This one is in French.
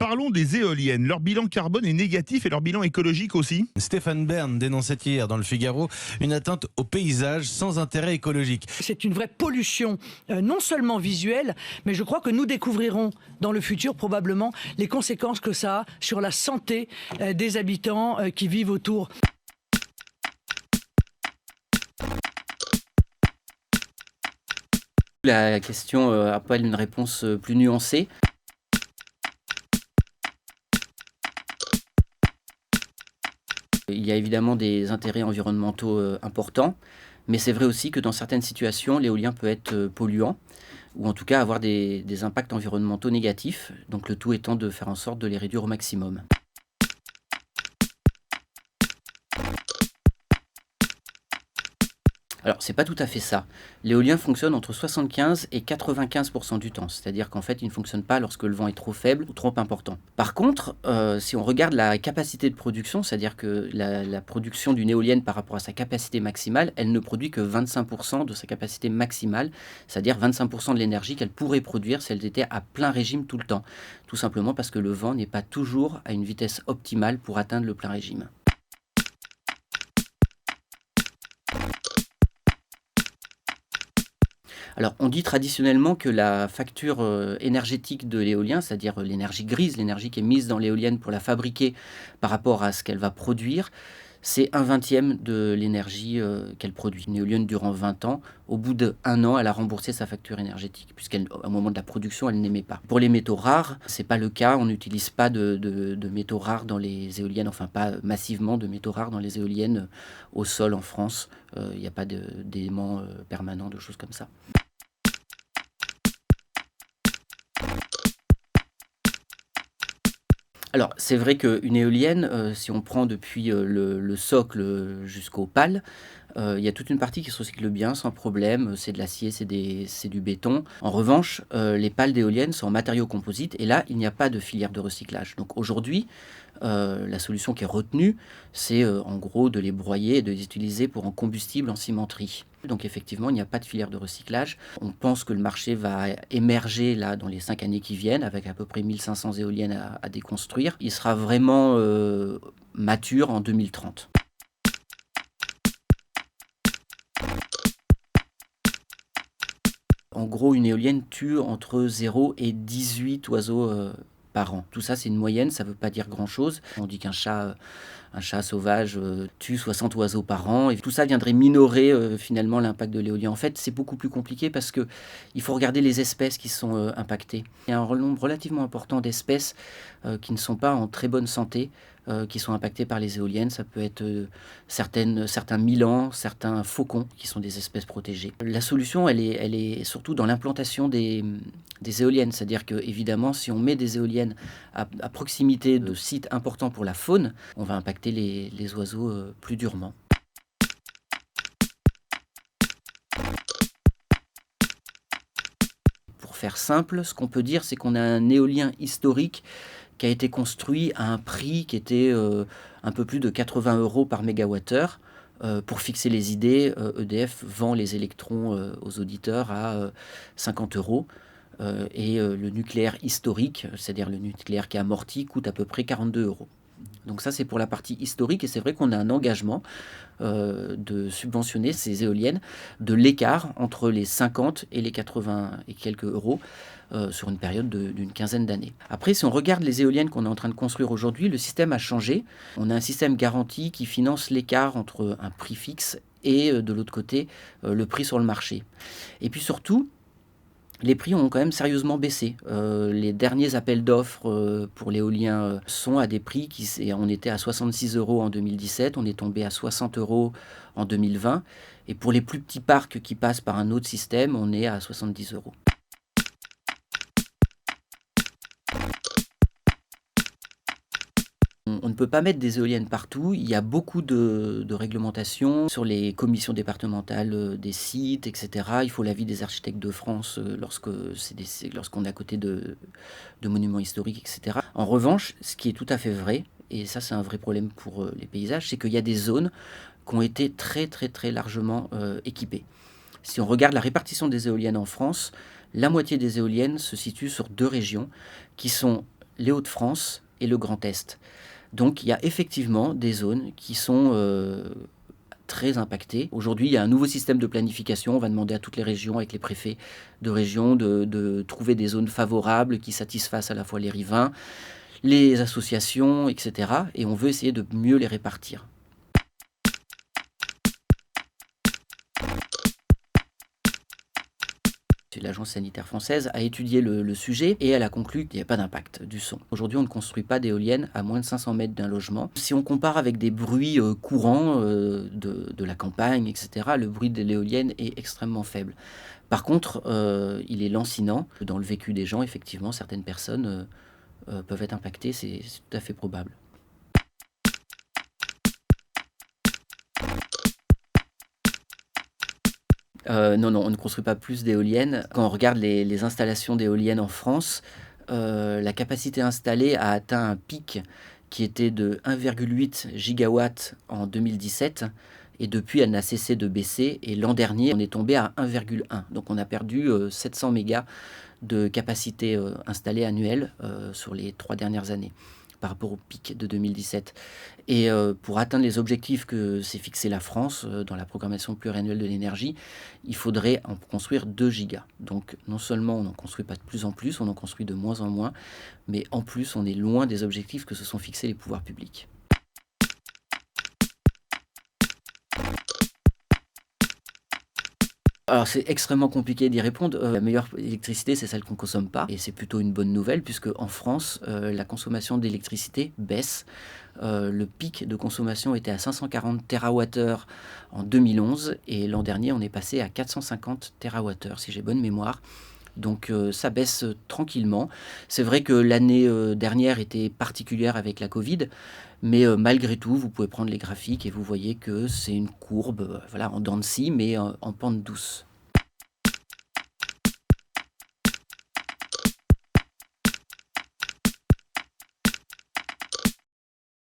Parlons des éoliennes. Leur bilan carbone est négatif et leur bilan écologique aussi. Stéphane Bern dénonçait hier dans le Figaro une atteinte au paysage sans intérêt écologique. C'est une vraie pollution, non seulement visuelle, mais je crois que nous découvrirons dans le futur probablement les conséquences que ça a sur la santé des habitants qui vivent autour. La question appelle une réponse plus nuancée. Il y a évidemment des intérêts environnementaux importants, mais c'est vrai aussi que dans certaines situations, l'éolien peut être polluant, ou en tout cas avoir des impacts environnementaux négatifs, donc le tout étant de faire en sorte de les réduire au maximum. Alors, c'est pas tout à fait ça. L'éolien fonctionne entre 75 et 95% du temps, c'est-à-dire qu'en fait, il ne fonctionne pas lorsque le vent est trop faible ou trop important. Par contre, si on regarde la capacité de production, c'est-à-dire que la production d'une éolienne par rapport à sa capacité maximale, elle ne produit que 25% de sa capacité maximale, c'est-à-dire 25% de l'énergie qu'elle pourrait produire si elle était à plein régime tout le temps. Tout simplement parce que le vent n'est pas toujours à une vitesse optimale pour atteindre le plein régime. Alors, on dit traditionnellement que la facture énergétique de l'éolien, c'est-à-dire l'énergie grise, l'énergie qui est mise dans l'éolienne pour la fabriquer par rapport à ce qu'elle va produire, c'est 1/20 de l'énergie qu'elle produit. Une éolienne durant 20 ans, au bout d'1 an, elle a remboursé sa facture énergétique, puisqu'au moment de la production, elle n'émet pas. Pour les métaux rares, c'est pas le cas. On n'utilise pas de métaux rares dans les éoliennes, enfin pas massivement de métaux rares dans les éoliennes au sol en France. Il n'y a pas d'éléments permanents, de choses comme ça. Alors, c'est vrai qu'une éolienne, si on prend depuis le socle jusqu'aux pales, il y a toute une partie qui se recycle bien, sans problème. C'est de l'acier, c'est du béton. En revanche, les pales d'éoliennes sont en matériaux composites et là, il n'y a pas de filière de recyclage. Donc aujourd'hui, la solution qui est retenue, c'est en gros de les broyer et de les utiliser pour en combustible en cimenterie. Donc effectivement, il n'y a pas de filière de recyclage. On pense que le marché va émerger là dans les 5 années qui viennent, avec à peu près 1500 éoliennes à déconstruire. Il sera vraiment mature en 2030. En gros, une éolienne tue entre 0 et 18 oiseaux par an. Tout ça, c'est une moyenne, ça ne veut pas dire grand-chose. On dit qu'un chat sauvage tue 60 oiseaux par an. Et tout ça viendrait minorer finalement l'impact de l'éolien. En fait, c'est beaucoup plus compliqué parce qu'il faut regarder les espèces qui sont impactées. Il y a un nombre relativement important d'espèces qui ne sont pas en très bonne santé, qui sont impactées par les éoliennes. Ça peut être certains milans, certains faucons, qui sont des espèces protégées. La solution, elle est surtout dans l'implantation des éoliennes. C'est-à-dire que, évidemment, si on met des éoliennes à proximité de sites importants pour la faune, on va impacter les oiseaux plus durement. Pour faire simple, ce qu'on peut dire, c'est qu'on a un éolien historique qui a été construit à un prix qui était un peu plus de 80 € par mégawattheure. Pour fixer les idées, EDF vend les électrons aux auditeurs à 50 €. Et le nucléaire historique, c'est-à-dire le nucléaire qui est amorti, coûte à peu près 42 €. Donc ça, c'est pour la partie historique, et c'est vrai qu'on a un engagement de subventionner ces éoliennes de l'écart entre les 50 et les 80 et quelques euros sur une période d'une quinzaine d'années. Après, si on regarde les éoliennes qu'on est en train de construire aujourd'hui, le système a changé. On a un système garanti qui finance l'écart entre un prix fixe et de l'autre côté, le prix sur le marché. Et puis surtout, les prix ont quand même sérieusement baissé. Les derniers appels d'offres pour l'éolien sont à des prix on était à 66 € en 2017, on est tombé à 60 € en 2020. Et pour les plus petits parcs qui passent par un autre système, on est à 70 €. On ne peut pas mettre des éoliennes partout. Il y a beaucoup de réglementations sur les commissions départementales des sites, etc. Il faut l'avis des architectes de France lorsqu'on est à côté de monuments historiques, etc. En revanche, ce qui est tout à fait vrai, et ça c'est un vrai problème pour les paysages, c'est qu'il y a des zones qui ont été très très très largement équipées. Si on regarde la répartition des éoliennes en France, la moitié des éoliennes se situe sur 2 régions qui sont les Hauts-de-France et le Grand Est. Donc il y a effectivement des zones qui sont très impactées. Aujourd'hui, il y a un nouveau système de planification. On va demander à toutes les régions, avec les préfets de région, de trouver des zones favorables qui satisfassent à la fois les riverains, les associations, etc. Et on veut essayer de mieux les répartir. L'Agence sanitaire française a étudié le sujet et elle a conclu qu'il n'y a pas d'impact du son. Aujourd'hui, on ne construit pas d'éoliennes à moins de 500 mètres d'un logement. Si on compare avec des bruits courants de la campagne, etc., le bruit de l'éolienne est extrêmement faible. Par contre, il est lancinant. Dans le vécu des gens, effectivement, certaines personnes peuvent être impactées, c'est tout à fait probable. Non, on ne construit pas plus d'éoliennes. Quand on regarde les installations d'éoliennes en France, la capacité installée a atteint un pic qui était de 1,8 gigawatts en 2017. Et depuis, elle n'a cessé de baisser. Et l'an dernier, on est tombé à 1,1. Donc on a perdu 700 mégas de capacité installée annuelle sur les 3 dernières années, par rapport au pic de 2017. Et pour atteindre les objectifs que s'est fixé la France dans la programmation pluriannuelle de l'énergie, il faudrait en construire 2 gigas. Donc non seulement on n'en construit pas de plus en plus, on en construit de moins en moins, mais en plus on est loin des objectifs que se sont fixés les pouvoirs publics. Alors c'est extrêmement compliqué d'y répondre. La meilleure électricité, c'est celle qu'on ne consomme pas. Et c'est plutôt une bonne nouvelle puisque en France, la consommation d'électricité baisse. Le pic de consommation était à 540 TWh en 2011 et l'an dernier, on est passé à 450 TWh, si j'ai bonne mémoire. Donc ça baisse tranquillement. C'est vrai que l'année dernière était particulière avec la Covid, mais malgré tout, vous pouvez prendre les graphiques et vous voyez que c'est une courbe en dents de scie, mais en pente douce.